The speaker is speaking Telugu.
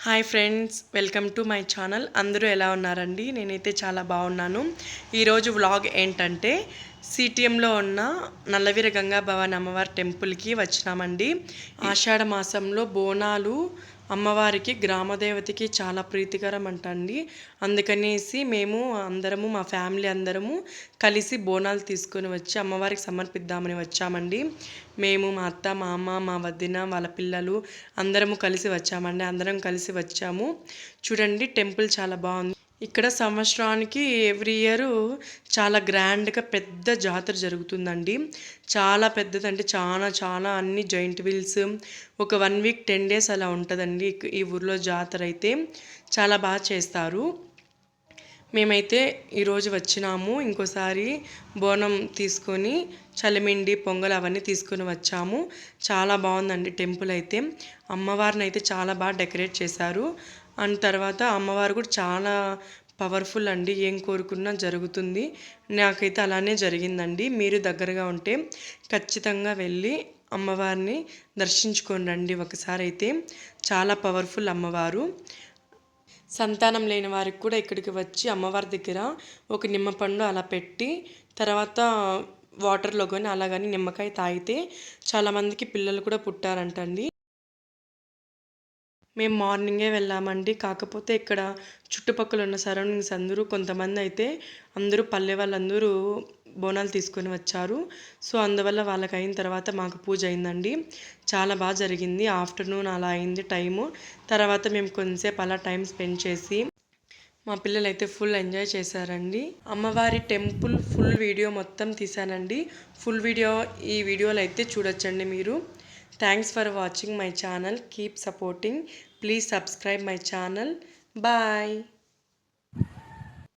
Hi friends, welcome to my channel. అందరూ ఎలా ఉన్నారండి? నేనైతే చాలా బాగున్నాను. ఈరోజు వ్లాగ్ ఏంటంటే సిటిఎంలో ఉన్న నల్లవీర గంగా భవాని అమ్మవారి టెంపుల్కి వచ్చినామండి. ఆషాఢ మాసంలో బోనాలు అమ్మవారికి గ్రామదేవతకి చాలా ప్రీతికరం అంటండి. అందుకనేసి మేము అందరము, మా ఫ్యామిలీ అందరము కలిసి బోనాలు తీసుకొని వచ్చి అమ్మవారికి సమర్పిద్దామని వచ్చామండి. మేము, మా అత్త, మా అమ్మ, మా వదిన, వాళ్ళ పిల్లలు అందరము కలిసి వచ్చామండి. అందరం కలిసి వచ్చాము. చూడండి, టెంపుల్ చాలా బాగుంది. ఇక్కడ సంవత్సరానికి ఎవ్రీ ఇయర్ చాలా గ్రాండ్గా పెద్ద జాతర జరుగుతుందండి. చాలా పెద్దదంటే చాలా చాలా అన్ని జాయింట్ వీల్స్ ఒక 1 వీక్ 10 days అలా ఉంటుందండి. ఈ ఊర్లో జాతర అయితే చాలా బాగా చేస్తారు. మేమైతే ఈరోజు వచ్చినాము. ఇంకోసారి బోనం తీసుకొని చలిమిండి, పొంగల్ అవన్నీ తీసుకొని వచ్చాము. చాలా బాగుందండి టెంపుల్ అయితే. అమ్మవారిని అయితే చాలా బాగా డెకరేట్ చేశారు. అండ్ తర్వాత అమ్మవారు కూడా చాలా పవర్ఫుల్ అండి. ఏం కోరుకున్నా జరుగుతుంది. నాకైతే అలానే జరిగిందండి. మీరు దగ్గరగా ఉంటే ఖచ్చితంగా వెళ్ళి అమ్మవారిని దర్శించుకొని రండి ఒకసారి అయితే. చాలా పవర్ఫుల్ అమ్మవారు. సంతానం లేని వారికి కూడా ఇక్కడికి వచ్చి అమ్మవారి దగ్గర ఒక నిమ్మపండు అలా పెట్టి తర్వాత వాటర్లో కానీ అలా కానీ నిమ్మకాయ తాగితే చాలామందికి పిల్లలు కూడా పుట్టారంటండి. మేము మార్నింగే వెళ్ళామండి. కాకపోతే ఇక్కడ చుట్టుపక్కల ఉన్న సరౌండింగ్స్ అందరూ కొంతమంది అయితే అందరూ పల్లె వాళ్ళందరూ బోనాలు తీసుకొని వచ్చారు. సో అందువల్ల వాళ్ళకి అయిన తర్వాత మాకు పూజ అయిందండి. చాలా బాగా జరిగింది. ఆఫ్టర్నూన్ అలా అయింది టైము. తర్వాత మేము కొంతసేపు అలా టైం స్పెండ్ చేసి మా పిల్లలు అయితే ఫుల్ ఎంజాయ్ చేశారండి. అమ్మవారి టెంపుల్ ఫుల్ వీడియో మొత్తం తీసానండి. ఫుల్ వీడియో ఈ వీడియోలో అయితే చూడొచ్చండి మీరు. Thanks for watching my channel. Keep supporting. Please subscribe my channel. Bye.